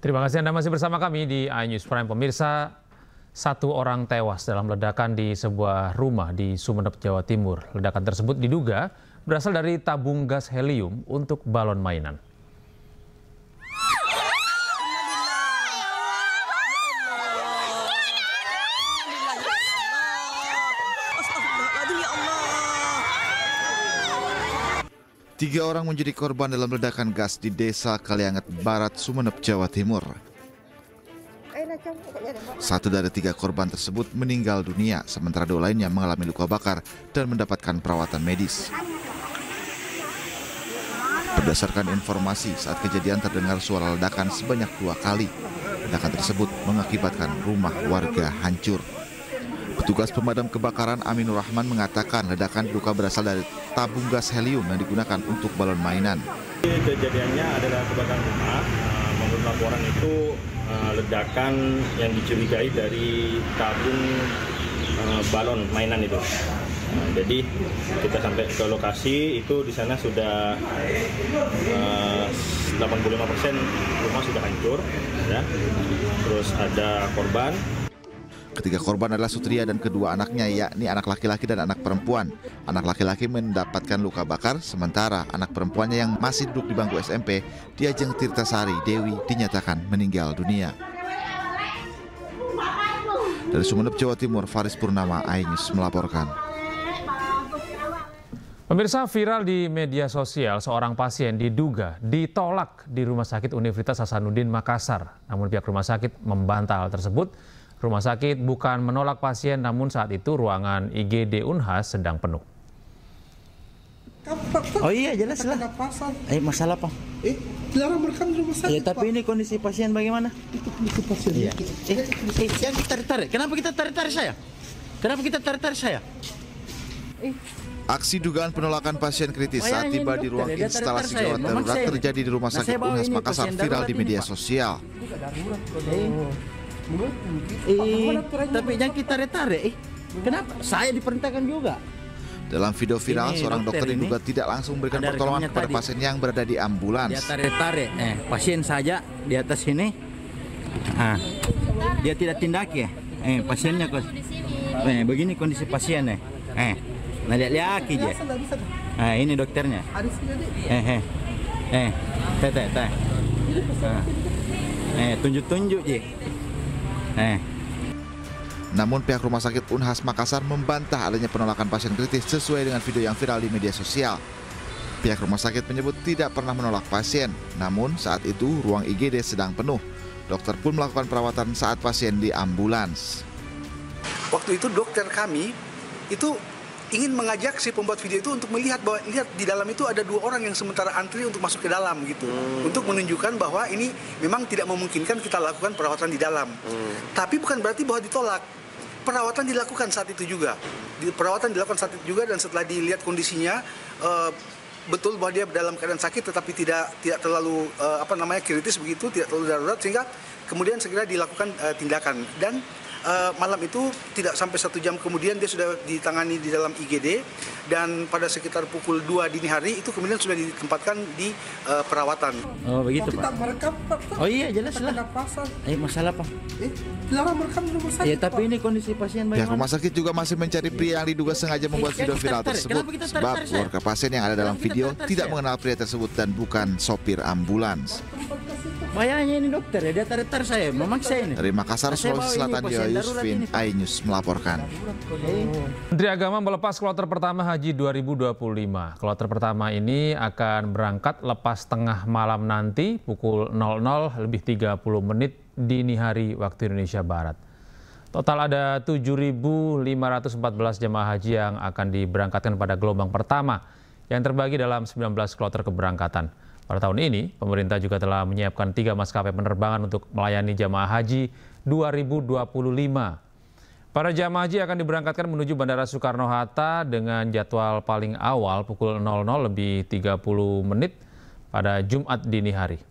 Terima kasih Anda masih bersama kami di iNews Prime. Pemirsa, satu orang tewas dalam ledakan di sebuah rumah di Sumeneb, Jawa Timur. Ledakan tersebut diduga berasal dari tabung gas helium untuk balon mainan. Tiga orang menjadi korban dalam ledakan gas di Desa Kalianget Barat, Sumeneb, Jawa Timur. Satu dari tiga korban tersebut meninggal dunia, sementara dua lainnya mengalami luka bakar dan mendapatkan perawatan medis. Berdasarkan informasi, saat kejadian terdengar suara ledakan sebanyak 2 kali. Ledakan tersebut mengakibatkan rumah warga hancur. Petugas pemadam kebakaran Aminur Rahman mengatakan ledakan diduga berasal dari tabung gas helium yang digunakan untuk balon mainan. Kejadiannya adalah kebakaran rumah. Menurut laporan itu ledakan yang dicurigai dari tabung balon mainan itu. Jadi kita sampai ke lokasi itu di sana sudah 85% rumah sudah hancur, ya. Terus ada korban. Ketiga korban adalah Sutria dan kedua anaknya, yakni anak laki-laki dan anak perempuan. Anak laki-laki mendapatkan luka bakar, sementara anak perempuannya yang masih duduk di bangku SMP, Diajeng Tirtasari Dewi, dinyatakan meninggal dunia. Dari Sumeneb, Jawa Timur, Faris Purnama, iNews melaporkan. Pemirsa, viral di media sosial, seorang pasien diduga ditolak di Rumah Sakit Universitas Hasanuddin Makassar. Namun pihak rumah sakit membantah hal tersebut. Rumah sakit bukan menolak pasien, namun saat itu ruangan IGD Unhas sedang penuh. Oh iya, jelas lah. Masalah apa? Dilarang merekam di rumah sakit. Ya, tapi ini kondisi pasien bagaimana? Itu kondisi pasien. Iya. Yang tarik-tarik. Kenapa kita tarik-tarik saya? Kenapa kita tarik-tarik saya? Aksi dugaan penolakan pasien kritis saat tiba di ruang instalasi gawat darurat terjadi di Rumah Sakit Unhas Makassar viral di media sosial. Tapi jangan kita tarik. Kenapa? Saya diperintahkan juga. Dalam video viral, seorang dokter diduga tidak langsung memberikan pertolongan kepada pasien yang berada di ambulans. Dia tarik-tarik. Pasien saja di atas sini. Dia tidak tindak ya. Pasiennya kok. Begini kondisi pasien nih. Nah, lihat aja. Ini dokternya. Tunjuk-tunjuk je. Namun pihak Rumah Sakit Unhas Makassar membantah adanya penolakan pasien kritis sesuai dengan video yang viral di media sosial. Pihak rumah sakit menyebut tidak pernah menolak pasien, namun saat itu ruang IGD sedang penuh. Dokter pun melakukan perawatan saat pasien di ambulans. Waktu itu dokter kami itu ingin mengajak si pembuat video itu untuk melihat bahwa lihat di dalam itu ada 2 orang yang sementara antri untuk masuk ke dalam gitu. Untuk menunjukkan bahwa ini memang tidak memungkinkan kita lakukan perawatan di dalam. Tapi bukan berarti bahwa ditolak. Perawatan dilakukan saat itu juga. Perawatan dilakukan saat itu juga, dan setelah dilihat kondisinya betul bahwa dia dalam keadaan sakit tetapi tidak terlalu kritis begitu, tidak terlalu darurat, sehingga kemudian segera dilakukan tindakan. Dan malam itu tidak sampai 1 jam kemudian dia sudah ditangani di dalam IGD, dan pada sekitar pukul 2 dini hari itu kemudian sudah ditempatkan di perawatan. Oh begitu Pak. Merekam, Pak. Oh iya, jelas lah. Masalah apa? Dilarang merekam di rumah sakit. Ya, tapi ini kondisi pasien bagaimana? Pihak rumah sakit juga masih mencari pria yang diduga sengaja membuat video viral tersebut, sebab keluarga pasien yang ada dalam video tidak mengenal pria tersebut dan bukan sopir ambulans. Bayangnya ini dokter ya, dia tarik-tarik saya, memaksa ini. Dari Makassar, Sulawesi Selatan, Yusfin, iNews melaporkan. Menteri Agama melepas kloter pertama Haji 2025. Kloter pertama ini akan berangkat lepas tengah malam nanti pukul 00:30 dini hari waktu Indonesia Barat. Total ada 7.514 jemaah haji yang akan diberangkatkan pada gelombang pertama yang terbagi dalam 19 kloter keberangkatan. Pada tahun ini, pemerintah juga telah menyiapkan 3 maskapai penerbangan untuk melayani jamaah haji 2025. Para jamaah haji akan diberangkatkan menuju Bandara Soekarno-Hatta dengan jadwal paling awal pukul 00:30 pada Jumat dini hari.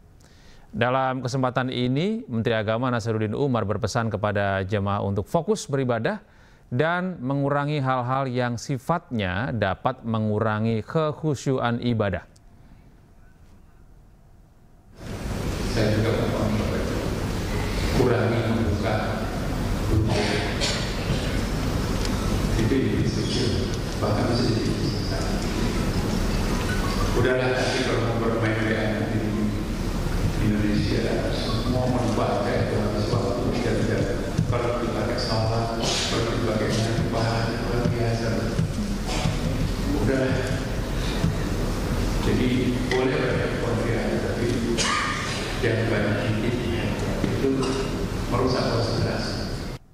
Dalam kesempatan ini, Menteri Agama Nasaruddin Umar berpesan kepada jamaah untuk fokus beribadah dan mengurangi hal-hal yang sifatnya dapat mengurangi kekhusyuan ibadah. Saya juga mohon kurangi membuka tujuan. Itu disetuju, bahkan masih disetuju. Udahlah, nanti kalau mau bermain dengan di Indonesia, semua manfaat itu harus waktu tidak. Kalau dipakai sholat, kalau dipakai bahan luar biasa. Udahlah. Jadi boleh banyak konfirmasi, tapi jangan banyak itu merusak konsentrasi.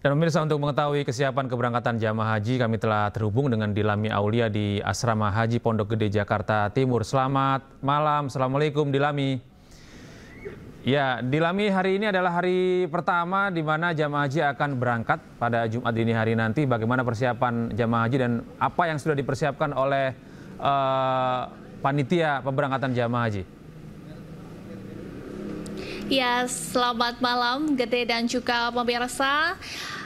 Dan pemirsa, untuk mengetahui kesiapan keberangkatan jamaah haji, kami telah terhubung dengan Dilami Aulia di Asrama Haji Pondok Gede, Jakarta Timur. Selamat malam, Assalamualaikum Dilami. Ya, Dilami, hari ini adalah hari pertama di mana jamaah haji akan berangkat pada Jumat dini hari nanti. Bagaimana persiapan jamaah haji dan apa yang sudah dipersiapkan oleh panitia pemberangkatan jamaah haji? Ya, selamat malam Gede dan juga pemirsa.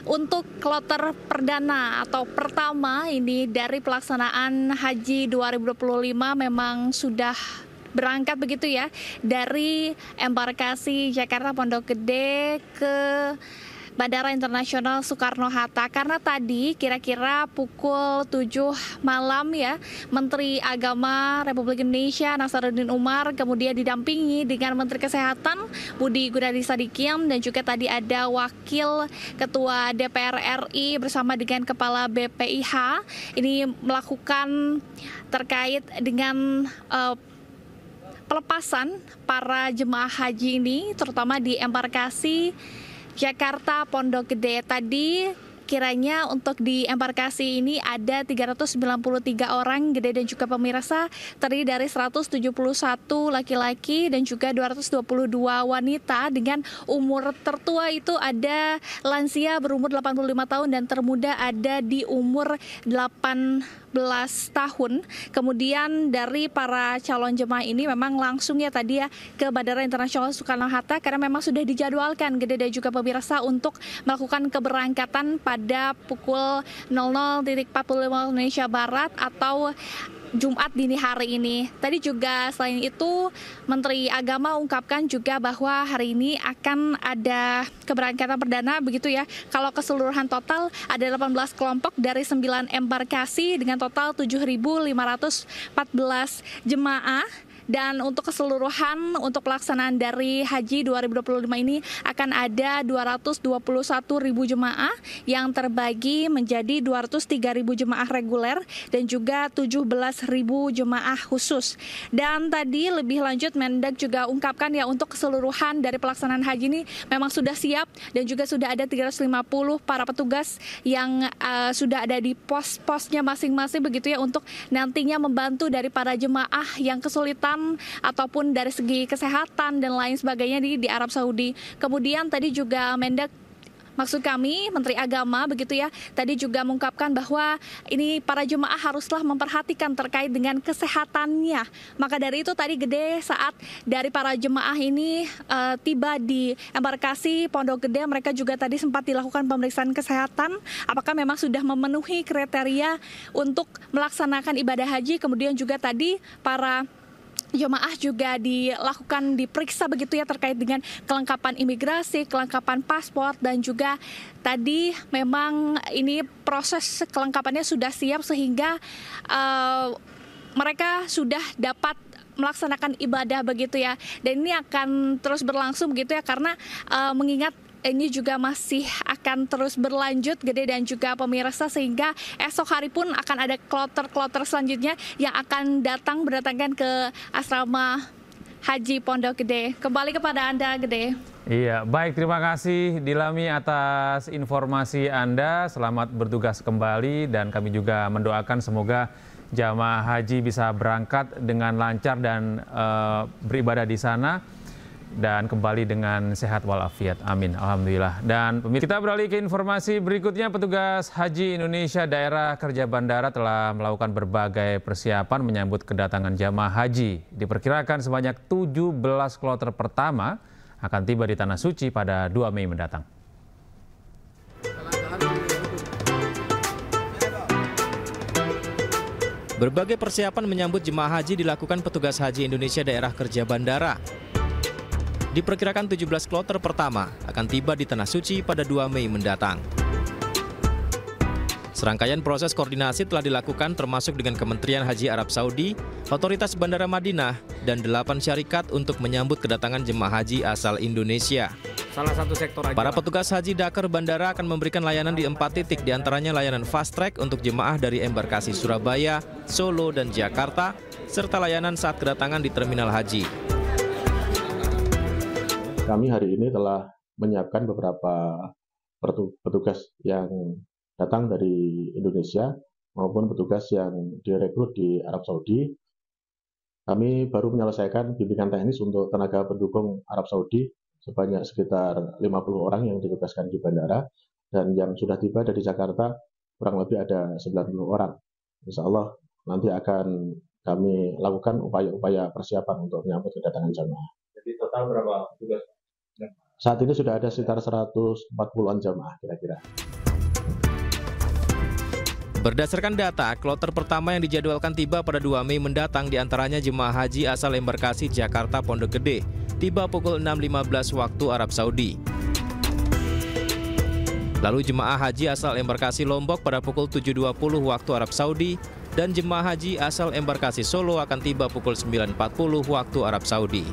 Untuk kloter perdana atau pertama ini dari pelaksanaan Haji 2025 memang sudah berangkat begitu ya dari embarkasi Jakarta Pondok Gede ke Bandara Internasional Soekarno-Hatta, karena tadi kira-kira pukul 7 malam ya, Menteri Agama Republik Indonesia Nasaruddin Umar kemudian didampingi dengan Menteri Kesehatan Budi Gunadi Sadikin, dan juga tadi ada Wakil Ketua DPR RI bersama dengan Kepala BPIH ini melakukan terkait dengan pelepasan para jemaah haji ini, terutama di embarkasi Jakarta Pondok Gede. Tadi kiranya untuk di embarkasi ini ada 393 orang Gede dan juga pemirsa, terdiri dari 171 laki-laki dan juga 222 wanita. Dengan umur tertua itu ada lansia berumur 85 tahun dan termuda ada di umur 18 tahun. Kemudian dari para calon jemaah ini memang langsung ya tadi ya ke Bandara Internasional Soekarno-Hatta karena memang sudah dijadwalkan Gede dan juga pemirsa untuk melakukan keberangkatan pada pukul 00.45 Indonesia Barat atau Jumat dini hari ini. Tadi juga selain itu Menteri Agama ungkapkan juga bahwa hari ini akan ada keberangkatan perdana begitu ya. Kalau keseluruhan total ada 18 kelompok dari 9 embarkasi dengan total 7.514 jemaah. Dan untuk keseluruhan untuk pelaksanaan dari Haji 2025 ini akan ada 221.000 jemaah yang terbagi menjadi 203.000 jemaah reguler dan juga 17.000 jemaah khusus. Dan tadi lebih lanjut Mendag juga ungkapkan ya untuk keseluruhan dari pelaksanaan haji ini memang sudah siap dan juga sudah ada 350 para petugas yang sudah ada di pos-posnya masing-masing begitu ya untuk nantinya membantu dari para jemaah yang kesulitan ataupun dari segi kesehatan dan lain sebagainya di Arab Saudi. Kemudian tadi juga Mendak, maksud kami Menteri Agama begitu ya, tadi juga mengungkapkan bahwa ini para jemaah haruslah memperhatikan terkait dengan kesehatannya. Maka dari itu tadi Gede saat dari para jemaah ini tiba di embarkasi Pondok Gede, mereka juga tadi sempat dilakukan pemeriksaan kesehatan apakah memang sudah memenuhi kriteria untuk melaksanakan ibadah haji. Kemudian juga tadi para jemaah juga diperiksa begitu ya terkait dengan kelengkapan imigrasi, kelengkapan paspor, dan juga tadi memang ini proses kelengkapannya sudah siap sehingga mereka sudah dapat melaksanakan ibadah begitu ya. Dan ini akan terus berlangsung begitu ya karena mengingat ini juga masih akan terus berlanjut Gede dan juga pemirsa, sehingga esok hari pun akan ada kloter-kloter selanjutnya yang akan berdatangan ke asrama Haji Pondok Gede. Kembali kepada Anda Gede. Iya, baik, terima kasih Dilami atas informasi Anda. Selamat bertugas kembali dan kami juga mendoakan semoga jamaah haji bisa berangkat dengan lancar dan beribadah di sana dan kembali dengan sehat walafiat. Amin. Alhamdulillah. Dan kita beralih ke informasi berikutnya. Petugas Haji Indonesia Daerah Kerja Bandara telah melakukan berbagai persiapan menyambut kedatangan jamaah haji. Diperkirakan sebanyak 17 kloter pertama akan tiba di Tanah Suci pada 2 Mei mendatang. Berbagai persiapan menyambut jemaah haji dilakukan petugas Haji Indonesia Daerah Kerja Bandara. Diperkirakan 17 kloter pertama akan tiba di Tanah Suci pada 2 Mei mendatang. Serangkaian proses koordinasi telah dilakukan termasuk dengan Kementerian Haji Arab Saudi, Otoritas Bandara Madinah, dan 8 syarikat untuk menyambut kedatangan jemaah haji asal Indonesia. Salah satu sektor aja. Para petugas haji Dakar Bandara akan memberikan layanan di 4 titik, diantaranya layanan fast track untuk jemaah dari embarkasi Surabaya, Solo, dan Jakarta, serta layanan saat kedatangan di terminal haji. Kami hari ini telah menyiapkan beberapa petugas yang datang dari Indonesia maupun petugas yang direkrut di Arab Saudi. Kami baru menyelesaikan bimbingan teknis untuk tenaga pendukung Arab Saudi sebanyak sekitar 50 orang yang ditugaskan di bandara, dan yang sudah tiba dari Jakarta kurang lebih ada 90 orang. Insya Allah nanti akan kami lakukan upaya-upaya persiapan untuk menyambut kedatangan jamaah. Jadi total berapa petugas? Saat ini sudah ada sekitar 140-an jamaah kira-kira. Berdasarkan data, kloter pertama yang dijadwalkan tiba pada 2 Mei mendatang diantaranya jemaah haji asal embarkasi Jakarta Pondok Gede, tiba pukul 6.15 waktu Arab Saudi. Lalu jemaah haji asal embarkasi Lombok pada pukul 7.20 waktu Arab Saudi, dan jemaah haji asal embarkasi Solo akan tiba pukul 9.40 waktu Arab Saudi.